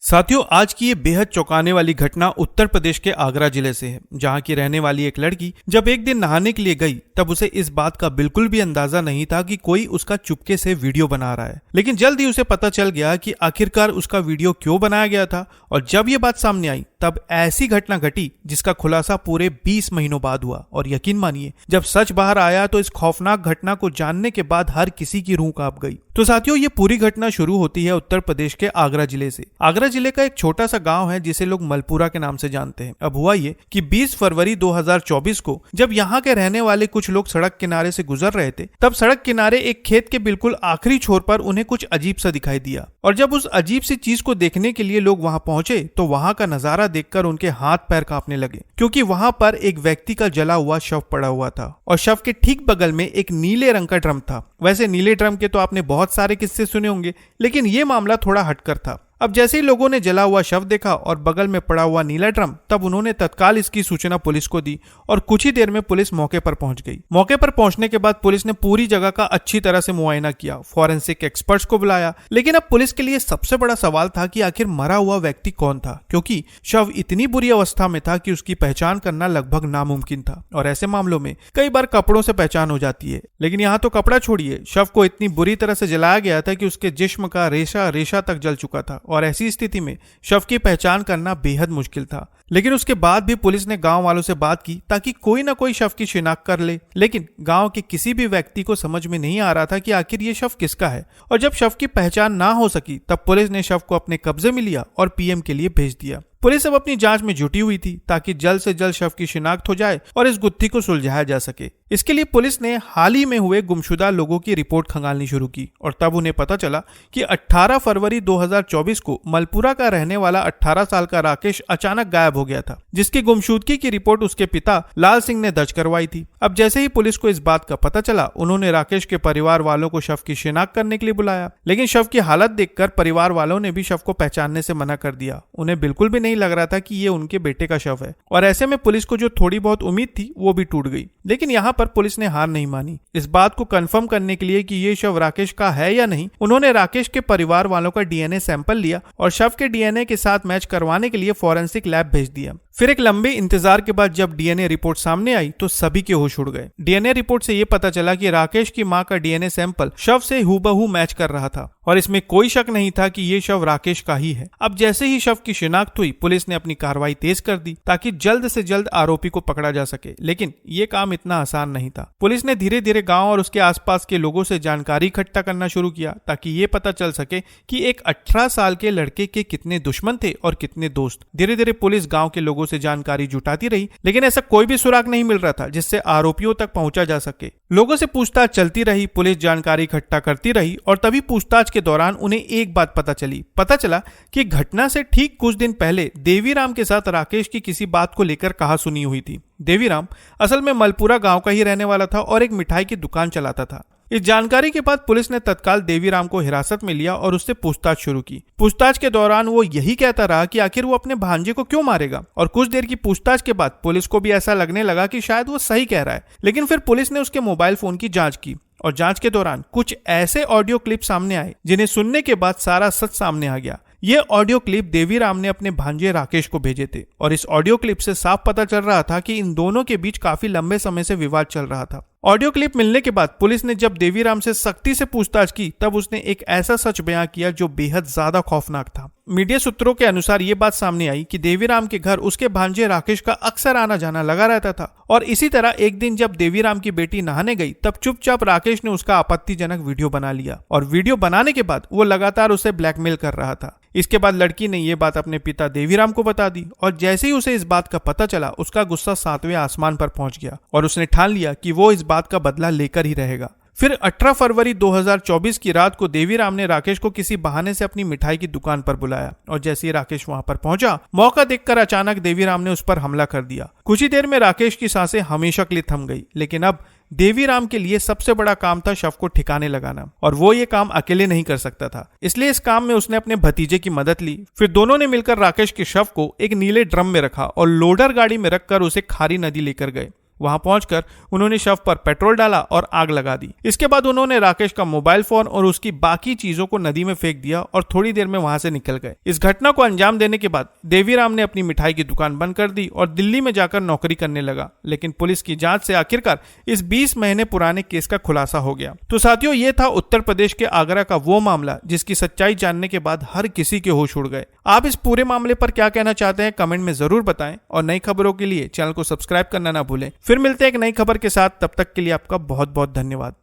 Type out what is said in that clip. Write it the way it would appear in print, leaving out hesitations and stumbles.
साथियों, आज की ये बेहद चौंकाने वाली घटना उत्तर प्रदेश के आगरा जिले से है, जहां की रहने वाली एक लड़की जब एक दिन नहाने के लिए गई तब उसे इस बात का बिल्कुल भी अंदाजा नहीं था कि कोई उसका चुपके से वीडियो बना रहा है। लेकिन जल्द ही उसे पता चल गया कि आखिरकार उसका वीडियो क्यों बनाया गया था। और जब ये बात सामने आई तब ऐसी घटना घटी जिसका खुलासा पूरे 20 महीनों बाद हुआ। और यकीन मानिए, जब सच बाहर आया तो इस खौफनाक घटना को जानने के बाद हर किसी की रूह कांप गई। तो साथियों, ये पूरी घटना शुरू होती है उत्तर प्रदेश के आगरा जिले से। आगरा जिले का एक छोटा सा गांव है जिसे लोग मलपुरा के नाम से जानते हैं। अब हुआ ये कि 20 फरवरी 2024 को जब यहाँ के रहने वाले कुछ लोग सड़क किनारे से गुजर रहे थे, तब सड़क किनारे एक खेत के बिल्कुल आखिरी छोर पर उन्हें कुछ अजीब सा दिखाई दिया। और जब उस अजीब सी चीज को देखने के लिए लोग वहां पहुंचे तो वहां का नजारा देखकर उनके हाथ पैर कांपने लगे, क्योंकि वहां पर एक व्यक्ति का जला हुआ शव पड़ा हुआ था और शव के ठीक बगल में एक नीले रंग का ड्रम था। वैसे नीले ड्रम के तो आपने बहुत सारे किस्से सुने होंगे, लेकिन ये मामला थोड़ा हटकर था। अब जैसे ही लोगों ने जला हुआ शव देखा और बगल में पड़ा हुआ नीला ड्रम, तब उन्होंने तत्काल इसकी सूचना पुलिस को दी और कुछ ही देर में पुलिस मौके पर पहुंच गई। मौके पर पहुंचने के बाद पुलिस ने पूरी जगह का अच्छी तरह से मुआयना किया, फॉरेंसिक एक्सपर्ट्स को बुलाया। लेकिन अब पुलिस के लिए सबसे बड़ा सवाल था कि आखिर मरा हुआ व्यक्ति कौन था, क्योंकि शव इतनी बुरी अवस्था में था कि उसकी पहचान करना लगभग नामुमकिन था। और ऐसे मामलों में कई बार कपड़ों से पहचान हो जाती है, लेकिन यहाँ तो कपड़ा छोड़िए, शव को इतनी बुरी तरह से जलाया गया था कि उसके जिस्म का रेशा रेशा तक जल चुका था। और ऐसी स्थिति में शव की पहचान करना बेहद मुश्किल था। लेकिन उसके बाद भी पुलिस ने गांव वालों से बात की ताकि कोई ना कोई शव की शिनाख्त कर ले। लेकिन गांव के किसी भी व्यक्ति को समझ में नहीं आ रहा था कि आखिर ये शव किसका है। और जब शव की पहचान ना हो सकी तब पुलिस ने शव को अपने कब्जे में लिया और पीएम के लिए भेज दिया। पुलिस अब अपनी जांच में जुटी हुई थी ताकि जल्द से जल्द शव की शिनाख्त हो जाए और इस गुत्थी को सुलझाया जा सके। इसके लिए पुलिस ने हाल ही में हुए गुमशुदा लोगों की रिपोर्ट खंगालनी शुरू की और तब उन्हें पता चला कि 18 फरवरी 2024 को मलपुरा का रहने वाला 18 साल का राकेश अचानक गायब हो गया था, जिसकी गुमशुदगी की रिपोर्ट उसके पिता लाल सिंह ने दर्ज करवाई थी। अब जैसे ही पुलिस को इस बात का पता चला, उन्होंने राकेश के परिवार वालों को शव की शिनाख्त करने के लिए बुलाया। लेकिन शव की हालत देखकर परिवार वालों ने भी शव को पहचानने से मना कर दिया। उन्हें बिल्कुल भी नहीं लग रहा था कि ये उनके बेटे का शव है। और ऐसे में पुलिस को जो थोड़ी बहुत उम्मीद थी वो भी टूट गई। लेकिन यहाँ पर पुलिस ने हार नहीं मानी। इस बात को कंफर्म करने के लिए कि ये शव राकेश का है या नहीं, उन्होंने राकेश के परिवार वालों का डीएनए सैंपल लिया और शव के डीएनए के साथ मैच करवाने के लिए फॉरेंसिक लैब भेज दिया। फिर एक लंबे इंतजार के बाद जब डीएनए रिपोर्ट सामने आई तो सभी के होश उड़ गए। डीएनए रिपोर्ट से यह पता चला कि राकेश की मां का डीएनए सैंपल शव से हूबहू मैच कर रहा था और इसमें कोई शक नहीं था कि ये शव राकेश का ही है। अब जैसे ही शव की शिनाख्त हुई, पुलिस ने अपनी कार्रवाई तेज कर दी ताकि जल्द से जल्द आरोपी को पकड़ा जा सके। लेकिन ये काम इतना आसान नहीं था। पुलिस ने धीरे धीरे गांव और उसके आसपास के लोगों से जानकारी इकट्ठा करना शुरू किया ताकि ये पता चल सके कि एक 18 साल के लड़के के कितने दुश्मन थे और कितने दोस्त। धीरे धीरे पुलिस गांव के लोगों से जानकारी जुटाती रही, लेकिन ऐसा कोई भी सुराग नहीं मिल रहा था जिससे आरोपियों तक पहुंचा जा सके। लोगों से पूछताछ चलती रही, पुलिस जानकारी इकट्ठा करती रही और तभी पूछताछ के दौरान उन्हें एक बात पता चला कि घटना से ठीक कुछ दिन पहले देवीराम के साथ राकेश की किसी बात को लेकर कहासुनी हुई थी। देवीराम असल में मलपुरा गांव का ही रहने वाला था और एक मिठाई की दुकान चलाता था। इस जानकारी के बाद पुलिस ने तत्काल देवीराम को हिरासत में लिया और उससे पूछताछ शुरू की। पूछताछ के दौरान वो यही कहता रहा कि आखिर वो अपने भांजे को क्यों मारेगा। और कुछ देर की पूछताछ के बाद पुलिस को भी ऐसा लगने लगा कि शायद वो सही कह रहा है। लेकिन फिर पुलिस ने उसके मोबाइल फोन की जांच की और जांच के दौरान कुछ ऐसे ऑडियो क्लिप सामने आए जिन्हें सुनने के बाद सारा सच सामने आ गया। ये ऑडियो क्लिप देवीराम ने अपने भांजे राकेश को भेजे थे और इस ऑडियो क्लिप से साफ पता चल रहा था कि इन दोनों के बीच काफी लंबे समय से विवाद चल रहा था। ऑडियो क्लिप मिलने के बाद पुलिस ने जब देवीराम से सख्ती से पूछताछ की तब उसने एक ऐसा सच बयां किया जो बेहद ज्यादा खौफनाक था। मीडिया सूत्रों के अनुसार ये बात सामने आई कि देवीराम के घर उसके भांजे राकेश का अक्सर आना जाना लगा रहता था और इसी तरह एक दिन जब देवीराम की बेटी नहाने गई तब चुपचाप राकेश ने उसका आपत्तिजनक वीडियो बना लिया और वीडियो बनाने के बाद वो लगातार उसे ब्लैकमेल कर रहा था। इसके बाद लड़की ने यह बात अपने पिता देवीराम को बता दी और जैसे ही उसे इस बात का पता चला, उसका गुस्सा 7वें आसमान पर पहुंच गया और उसने ठान लिया कि वो इस बात का बदला लेकर ही रहेगा। फिर 18 फरवरी 2024 की रात को देवीराम ने राकेश को किसी बहाने से अपनी मिठाई की दुकान पर बुलाया और जैसे ही राकेश वहां पर पहुंचा, मौका देखकर अचानक देवीराम ने उस पर हमला कर दिया। कुछ ही देर में राकेश की सांसें हमेशा के लिए थम गई। लेकिन अब देवीराम के लिए सबसे बड़ा काम था शव को ठिकाने लगाना और वो ये काम अकेले नहीं कर सकता था, इसलिए इस काम में उसने अपने भतीजे की मदद ली। फिर दोनों ने मिलकर राकेश के शव को एक नीले ड्रम में रखा और लोडर गाड़ी में रखकर उसे खारी नदी लेकर गए। वहां पहुंचकर उन्होंने शव पर पेट्रोल डाला और आग लगा दी। इसके बाद उन्होंने राकेश का मोबाइल फोन और उसकी बाकी चीजों को नदी में फेंक दिया और थोड़ी देर में वहां से निकल गए। इस घटना को अंजाम देने के बाद देवीराम ने अपनी मिठाई की दुकान बंद कर दी और दिल्ली में जाकर नौकरी करने लगा। लेकिन पुलिस की जांच से आखिरकार इस 20 महीने पुराने केस का खुलासा हो गया। तो साथियों, ये था उत्तर प्रदेश के आगरा का वो मामला जिसकी सच्चाई जानने के बाद हर किसी के होश उड़ गए। आप इस पूरे मामले पर क्या कहना चाहते हैं कमेंट में जरूर बताएं और नई खबरों के लिए चैनल को सब्सक्राइब करना ना भूलें। फिर मिलते हैं एक नई खबर के साथ, तब तक के लिए आपका बहुत बहुत धन्यवाद।